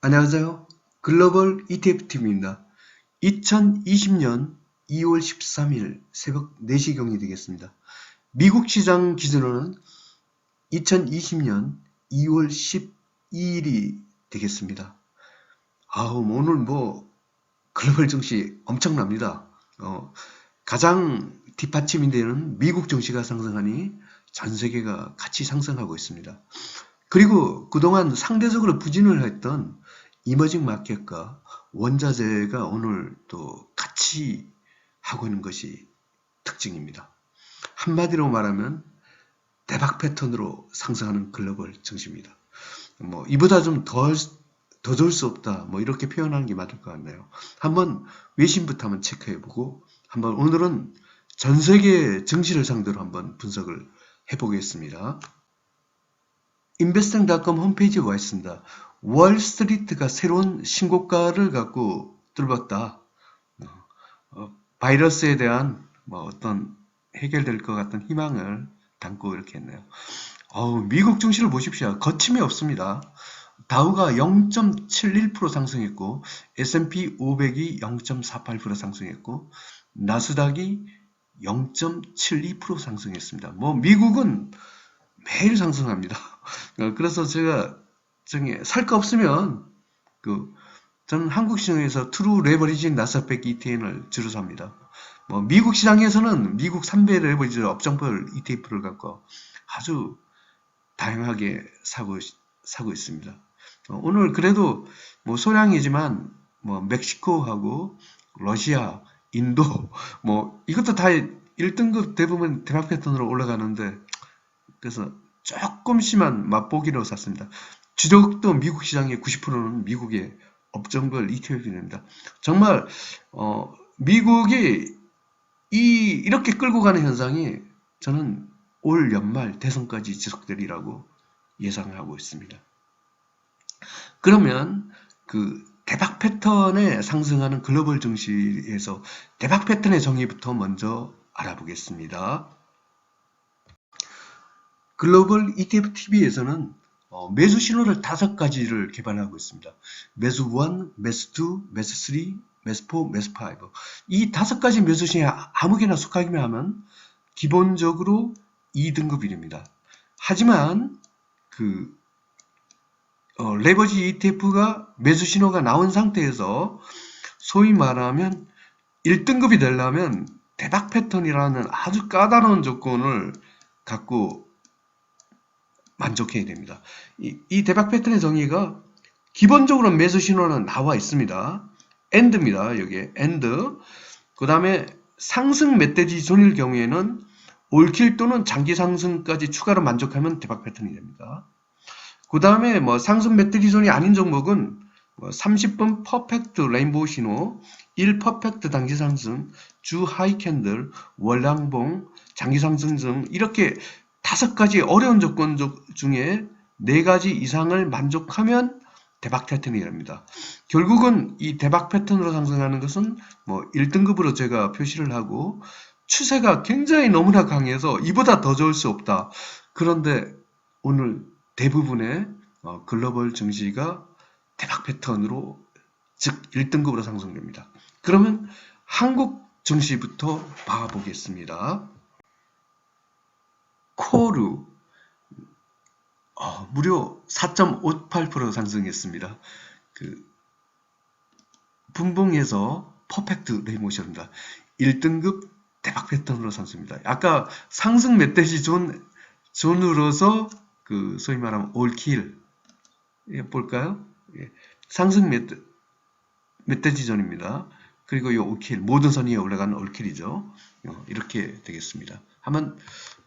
안녕하세요. 글로벌 ETFTV입니다. 2020년 2월 13일 새벽 4시경이 되겠습니다. 미국 시장 기준으로는 2020년 2월 12일이 되겠습니다. 오늘 글로벌 증시 엄청납니다. 가장 뒷받침이 되는 미국 증시가 상승하니 전 세계가 같이 상승하고 있습니다. 그리고 그동안 상대적으로 부진을 했던 이머징 마켓과 원자재가 오늘 또 같이 하고 있는 것이 특징입니다. 한마디로 말하면 대박 패턴으로 상승하는 글로벌 증시입니다. 이보다 좀 더 좋을 수 없다. 이렇게 표현하는 게 맞을 것 같네요. 한번 외신부터 한번 체크해보고 오늘은 전 세계 증시를 상대로 한번 분석을 해보겠습니다. investing.com 홈페이지에 와 있습니다. 월스트리트가 새로운 신고가를 갖고 뚫었다. 바이러스에 대한 어떤 해결될 것 같은 희망을 담고 이렇게 했네요. 미국 증시를 보십시오. 거침이 없습니다. 다우가 0.71% 상승했고 S&P 500이 0.48% 상승했고 나스닥이 0.72% 상승했습니다. 미국은 매일 상승합니다. 그래서 제가 살 거 없으면 저는 한국 시장에서 트루 레버리지 나스닥 ETN을 주로 삽니다. 미국 시장에서는 미국 3배 레버리지 업종별 ETF를 갖고 아주 다양하게 사고 있습니다. 오늘 그래도 소량이지만 멕시코하고 러시아, 인도 이것도 다 1등급 대부분 대박 패턴으로 올라가는데 그래서 조금씩만 맛보기로 샀습니다. 주력도 미국 시장의 90%는 미국의 업종별 ETF입니다. 정말 미국이 이렇게 끌고 가는 현상이 저는 올 연말 대선까지 지속되리라고 예상하고 있습니다. 그러면 대박 패턴에 상승하는 글로벌 증시에서 대박 패턴의 정의부터 먼저 알아보겠습니다. 글로벌 ETF TV에서는 매수 신호를 5가지를 개발하고 있습니다. 매수 1, 매수 2, 매수 3, 매수 4, 매수 5. 이 5가지 매수 신호에 아무개나 속하기만 하면 기본적으로 2등급입니다. 하지만 레버리지 ETF가 매수 신호가 나온 상태에서 소위 말하면 1등급이 되려면 대박 패턴이라는 아주 까다로운 조건을 갖고 만족해야 됩니다. 이 대박 패턴의 정의가 기본적으로 매수 신호는 나와 있습니다. 엔드입니다. 여기에 엔드. 그 다음에 상승 멧돼지 존일 경우에는 올킬 또는 장기 상승까지 추가로 만족하면 대박 패턴이 됩니다. 그 다음에 상승 멧돼지 존이 아닌 종목은 30분 퍼펙트 레인보우 신호, 1 퍼펙트 단기 상승, 주 하이 캔들, 월량봉, 장기 상승 등 이렇게 5가지 어려운 조건 중에 4가지 이상을 만족하면 대박 패턴이 됩니다. 결국은 이 대박 패턴으로 상승하는 것은 1등급으로 제가 표시를 하고 추세가 굉장히 너무나 강해서 이보다 더 좋을 수 없다. 그런데 오늘 대부분의 글로벌 증시가 대박 패턴으로 즉 1등급으로 상승됩니다. 그러면 한국 증시부터 봐보겠습니다. 코르 무려 4.58% 상승했습니다. 분봉에서 퍼펙트 레이모션입니다. 1등급 대박 패턴으로 상승입니다. 아까 상승 멧돼지 존으로서 소위 말하면 올킬 볼까요? 상승 멧돼지 존입니다. 그리고 이 올킬 모든 선 위에 올라가는 올킬이죠. 이렇게 되겠습니다.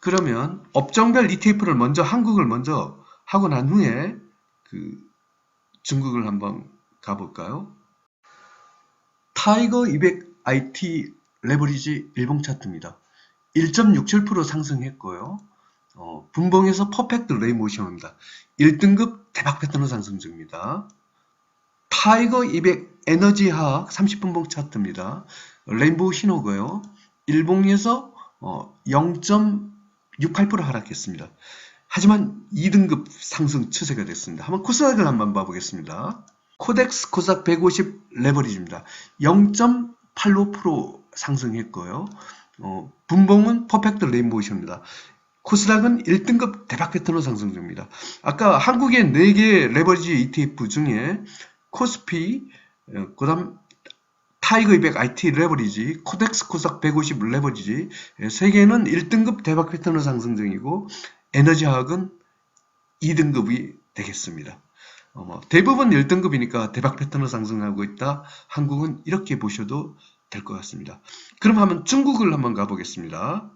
그러면 업종별 ETF를 한국을 먼저 하고 난 후에 중국을 한번 가볼까요? 타이거 200 IT 레버리지 일봉 차트입니다. 1.67% 상승했고요. 분봉에서 퍼펙트 레이모션입니다. 1등급 대박 패턴으로 상승 중입니다. 타이거 200 에너지 화학 30분봉 차트입니다. 레인보우 신호고요. 일봉에서 0.68% 하락했습니다. 하지만 2등급 상승 추세가 됐습니다. 한번 코스닥을 한번 봐보겠습니다. 코덱스 코삭 150 레버리지입니다. 0.85% 상승했고요. 분봉은 퍼펙트 레인보우십니다. 코스닥은 1등급 대박 패턴으로 상승 중입니다. 아까 한국의 4개 레버리지 ETF 중에 코스피, 그 다음 타이거 200 IT 레버리지, 코덱스 코삭 150 레버리지 3개는 1등급 대박 패턴으로 상승 중이고 에너지화학은 2등급이 되겠습니다. 대부분 1등급이니까 대박 패턴으로 상승하고 있다. 한국은 이렇게 보셔도 될 것 같습니다. 그럼 한번 중국을 한번 가보겠습니다.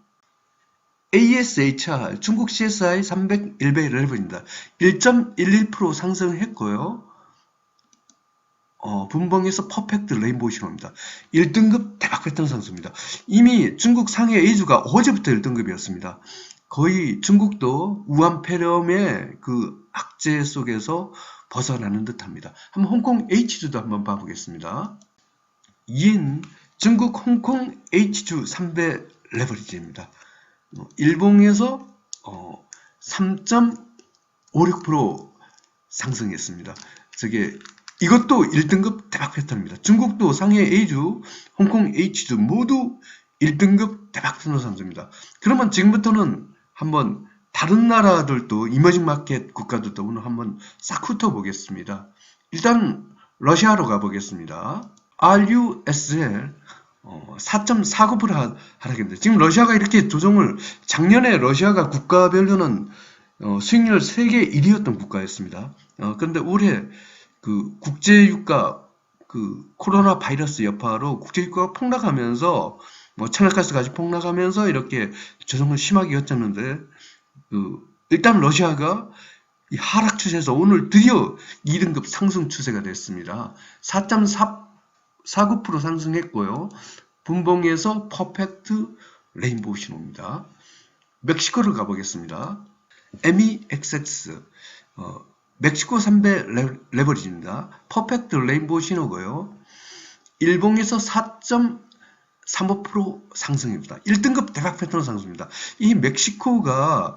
ASHR 중국 CSI 300 100 레벨입니다. 1.11% 상승했고요. 분봉에서 퍼펙트 레인보우 신호입니다. 1등급 대박 패턴 상승입니다. 이미 중국 상해 A주가 어제부터 1등급이었습니다. 거의 중국도 우한폐렴의 그 악재 속에서 벗어나는 듯합니다. 한번 홍콩 H주도 한번 봐보겠습니다. 인 중국 홍콩 H주 300 레버리지입니다. 일봉에서 3.56% 상승했습니다. 이것도 1등급 대박 패턴입니다. 중국도 상해 A주, 홍콩 H주 모두 1등급 대박 패턴으로 상승입니다. 그러면 지금부터는 한번 다른 나라들도 이머징 마켓 국가들도 오늘 한번 싹 훑어보겠습니다. 일단 러시아로 가보겠습니다. RUSL 4.49% 하락입니다. 지금 러시아가 이렇게 조정을, 작년에 러시아가 국가별로는 수익률 세계 1위였던 국가였습니다. 그런데 올해 그 국제유가 코로나 바이러스 여파로 국제유가가 폭락하면서 천연가스까지 폭락하면서 이렇게 조정을 심하게 였었는데 일단 러시아가 이 하락 추세에서 오늘 드디어 2등급 상승 추세가 됐습니다. 4.49% 상승했고요. 분봉에서 퍼펙트 레인보우 신호입니다. 멕시코를 가보겠습니다. MEXX 멕시코 300 레버리지입니다. 퍼펙트 레인보우 신호고요. 일봉에서 4.35% 상승입니다. 1등급 대박 패턴 상승입니다. 이 멕시코가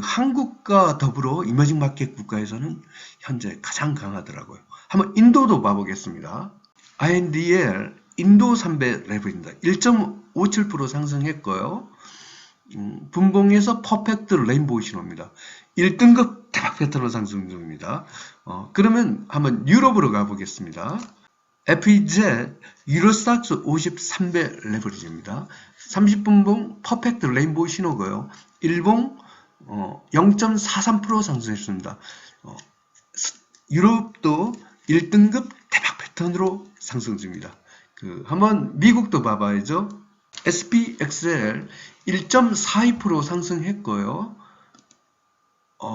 한국과 더불어 이머징 마켓 국가에서는 현재 가장 강하더라고요. 한번 인도도 봐보겠습니다. INDL 인도 300 레버리지입니다. 1.57% 상승했고요. 분봉에서 퍼펙트 레인보우 신호입니다. 1등급 대박 패턴으로 상승 중입니다. 그러면 한번 유럽으로 가보겠습니다. FEZ 유로스탁스 50 300 레버리지입니다. 30분봉 퍼펙트 레인보우 신호고요. 일봉 0.43% 상승했습니다. 유럽도 1등급 대박 패턴으로 상승 중입니다. 한번 미국도 봐봐야죠. SPXL 1.42% 상승했고요.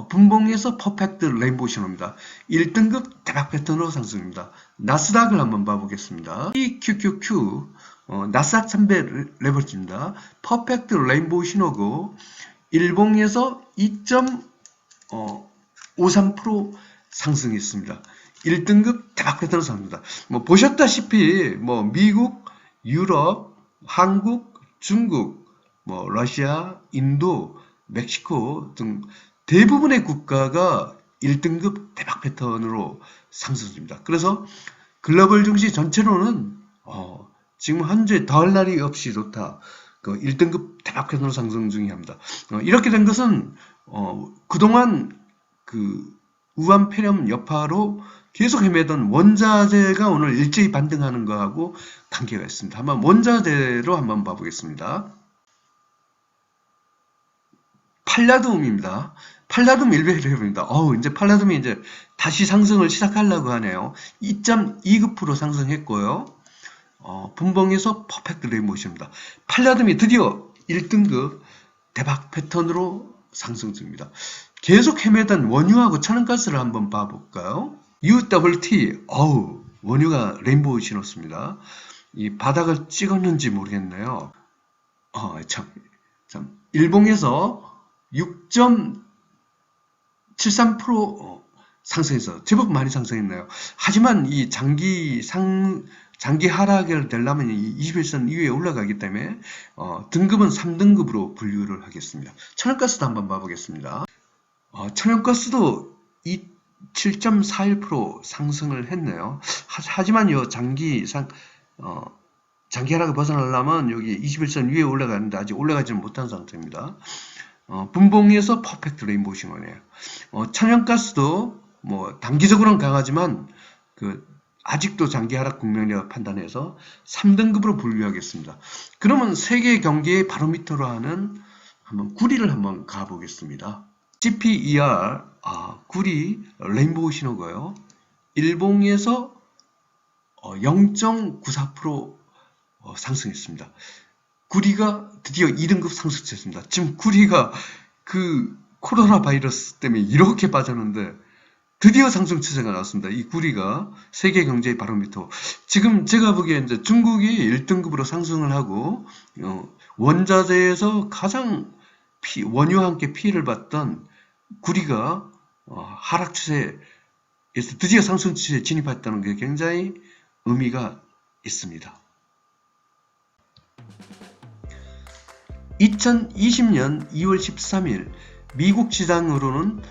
분봉에서 퍼펙트 레인보우 신호입니다. 1등급 대박 패턴으로 상승입니다. 나스닥을 한번 봐보겠습니다. EQQQ 나스닥 300 레버리지입니다. 퍼펙트 레인보우 신호고 일봉에서 2.53% 상승했습니다. 1등급 대박 패턴으로 상승입니다. 보셨다시피 미국, 유럽, 한국, 중국, 러시아, 인도, 멕시코 등 대부분의 국가가 1등급 대박 패턴으로 상승 중입니다. 그래서 글로벌 증시 전체로는 지금 현재 더할 날이 없이 좋다. 1등급 대박 패턴으로 상승 중이합니다. 이렇게 된 것은 그동안 우한 폐렴 여파로 계속 헤매던 원자재가 오늘 일제히 반등하는 거하고 관계가 있습니다. 한번 원자재로 한번 봐보겠습니다. 팔라듐입니다. 팔라듐 100레벨입니다. 이제 팔라듐이 이제 다시 상승을 시작하려고 하네요. 2.29% 상승했고요. 분봉에서 퍼펙트 레인보우 신호입니다. 팔라듐이 드디어 1등급 대박 패턴으로 상승 중입니다. 계속 헤매던 원유하고 천연가스를 한번 봐볼까요? UWT, 원유가 레인보우 신호습니다. 이 바닥을 찍었는지 모르겠네요. 일봉에서 6.73% 상승해서 제법 많이 상승했나요? 하지만 이 장기 하락을 되려면 21선 이후에 올라가기 때문에 등급은 3등급으로 분류를 하겠습니다. 천연가스도 한번 봐보겠습니다. 천연가스도 7.41% 상승을 했네요. 하지만요, 장기 하락을 벗어나려면 여기 21선 위에 올라가는데 아직 올라가지는 못한 상태입니다. 분봉에서 퍼펙트 레인보우 신호네요. 천연가스도 뭐 단기적으로는 강하지만 아직도 장기 하락 국면이라고 판단해서 3등급으로 분류하겠습니다. 그러면 세계 경제의 바로미터로 하는 구리를 한번 가보겠습니다. CPER 구리 레인보우 신호고요. 일봉에서 0.94% 상승했습니다. 구리가 드디어 2등급 상승했습니다. 지금 구리가 코로나 바이러스 때문에 이렇게 빠졌는데 드디어 상승 추세가 나왔습니다. 이 구리가 세계 경제의 바로미터. 지금 제가 보기에 이제 중국이 1등급으로 상승을 하고 원자재에서 가장 원유와 함께 피해를 봤던 구리가 하락 추세에서 드디어 상승 추세에 진입했다는 게 굉장히 의미가 있습니다. 2020년 2월 13일 미국 시장으로는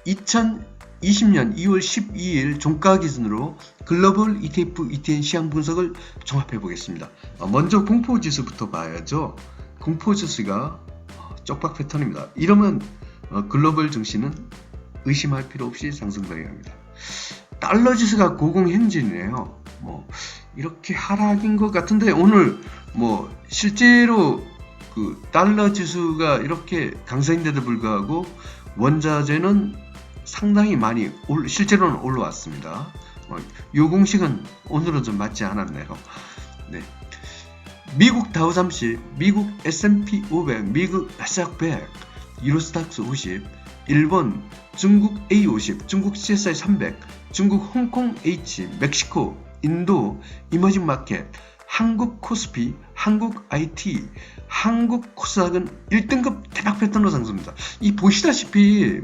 2020년 2월 12일 종가 기준으로 글로벌 ETF, ETN 시장 분석을 종합해 보겠습니다. 먼저 공포지수부터 봐야죠. 공포지수가 쪽박 패턴입니다. 이러면 글로벌 증시는 의심할 필요 없이 상승 방향입니다. 달러 지수가 고공행진이네요. 이렇게 하락인 것 같은데 오늘 실제로 달러 지수가 이렇게 강세인데도 불구하고 원자재는 상당히 많이 실제로는 올라왔습니다. 요 공식은 오늘은 좀 맞지 않았네요. 네. 미국 다우잠시, 미국 S&P 500, 미국 나스닥 100, 유로스탁스 50, 일본, 중국 A50, 중국 CSI 300, 중국 홍콩 H, 멕시코, 인도, 이머징 마켓, 한국 코스피, 한국 IT, 한국 코스닥은 1등급 대박 패턴으로 상승합니다. 이 보시다시피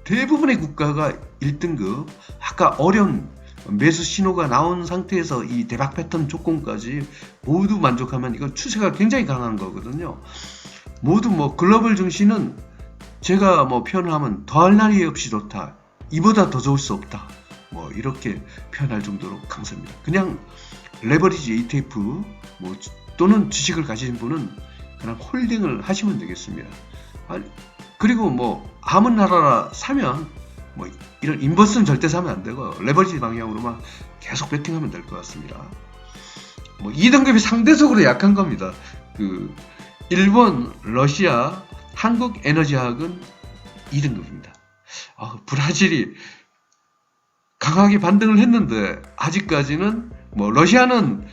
대부분의 국가가 1등급, 아까 어려운 매수 신호가 나온 상태에서 이 대박 패턴 조건까지 모두 만족하면 이건 추세가 굉장히 강한 거거든요. 모두 글로벌 증시는 제가 표현을 하면 더할 날이 없이 좋다, 이보다 더 좋을 수 없다, 이렇게 표현할 정도로 강세입니다. 그냥 레버리지 ETF 또는 주식을 가지신 분은 그냥 홀딩을 하시면 되겠습니다. 그리고 아무 나라나 사면 이런 인버스는 절대 사면 안 되고 레버리지 방향으로만 계속 베팅하면 될 것 같습니다. 2등급이 상대적으로 약한 겁니다. 일본, 러시아, 한국 에너지화학은 2등급입니다. 브라질이 강하게 반등을 했는데 아직까지는 러시아는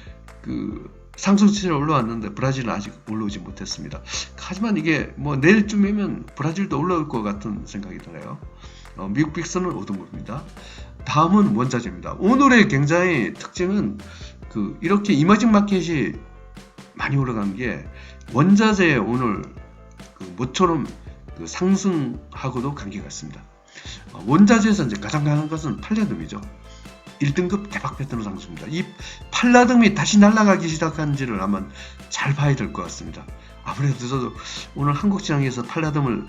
상승 추세로 올라왔는데 브라질은 아직 올라오지 못했습니다. 하지만 이게 내일쯤이면 브라질도 올라올 것 같은 생각이 드네요. 미국 빅스는 5등급입니다. 다음은 원자재입니다. 오늘의 굉장히 특징은 이렇게 이머징 마켓이 많이 올라간 게 원자재 오늘 모처럼 상승하고도 관계가 있습니다. 원자재에서 이제 가장 강한 것은 팔레듐이죠. 1등급 대박 패턴으로 상승입니다. 이 팔라듐이 다시 날아가기 시작한지를 한번 잘 봐야 될 것 같습니다. 아무래도 저도 오늘 한국 시장에서 팔라듐을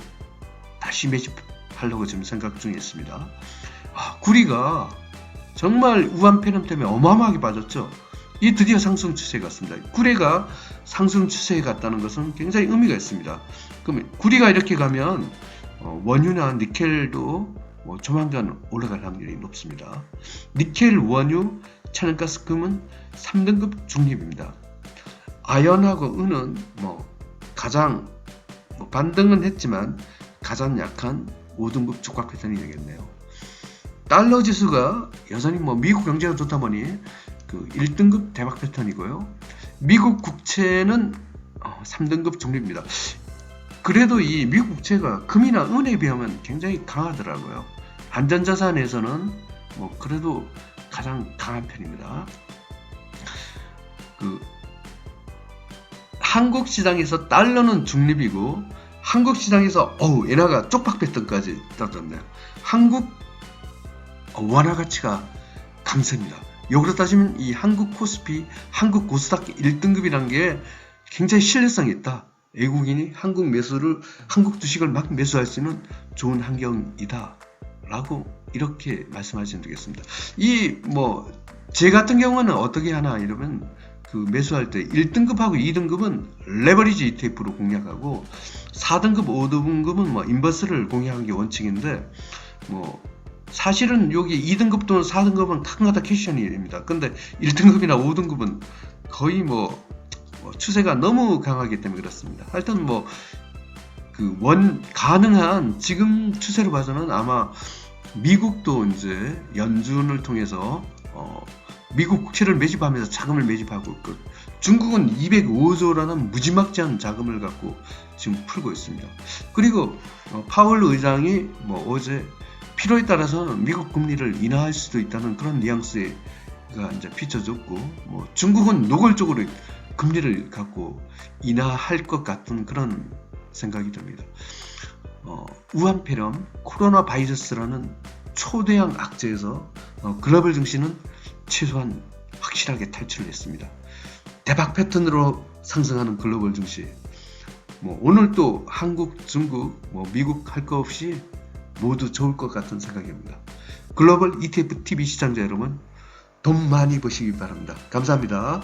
다시 매집하려고 지금 생각 중에 있습니다. 구리가 정말 우한 폐렴 때문에 어마어마하게 빠졌죠. 이 드디어 상승 추세에 갔습니다. 구리가 상승 추세에 갔다는 것은 굉장히 의미가 있습니다. 그러면 구리가 이렇게 가면 원유나 니켈도 조만간 올라갈 확률이 높습니다. 니켈, 원유, 천연가스, 금은 3등급 중립입니다. 아연하고 은은 가장 반등은 했지만 가장 약한 5등급 촉각 패턴이 되겠네요. 달러 지수가 여전히 미국 경제가 좋다 보니 1등급 대박 패턴이고요. 미국 국채는 3등급 중립입니다. 그래도 이 미국 국채가 금이나 은에 비하면 굉장히 강하더라고요. 안전자산에서는 그래도 가장 강한 편입니다. 한국 시장에서 달러는 중립이고 한국 시장에서 엔화가 쪽박 패턴까지 떨어졌네요. 한국 원화 가치가 강세입니다. 역으로 따지면 이 한국 코스피, 한국 코스닥 1등급이라는 게 굉장히 신뢰성이 있다. 외국인이 한국 주식을 막 매수할 수 있는 좋은 환경이다 라고 이렇게 말씀하시면 되겠습니다. 제 같은 경우는 어떻게 하나 이러면 그 매수할 때 1등급하고 2등급은 레버리지 ETF로 공략하고 4등급, 5등급은 뭐 인버스를 공략하는 게 원칙인데 사실은 여기 2등급 또는 4등급은 가끔가다 캐시션입니다. 근데 1등급이나 5등급은 거의 추세가 너무 강하기 때문에 그렇습니다. 하여튼 가능한 지금 추세로 봐서는 아마 미국도 이제 연준을 통해서 미국 국채를 매집하면서 자금을 매집하고 있고, 중국은 205조라는 무지막지한 자금을 갖고 지금 풀고 있습니다. 그리고 파월 의장이 어제 필요에 따라서는 미국 금리를 인하할 수도 있다는 그런 뉘앙스가 이제 비춰졌고, 중국은 노골적으로 금리를 갖고 인하할 것 같은 그런 생각이 듭니다. 우한폐렴, 코로나 바이러스라는 초대형 악재에서 글로벌 증시는 최소한 확실하게 탈출을 했습니다. 대박 패턴으로 상승하는 글로벌 증시. 오늘 또 한국, 중국, 미국 할 거 없이 모두 좋을 것 같은 생각입니다. 글로벌 ETF TV 시청자 여러분, 돈 많이 버시기 바랍니다. 감사합니다.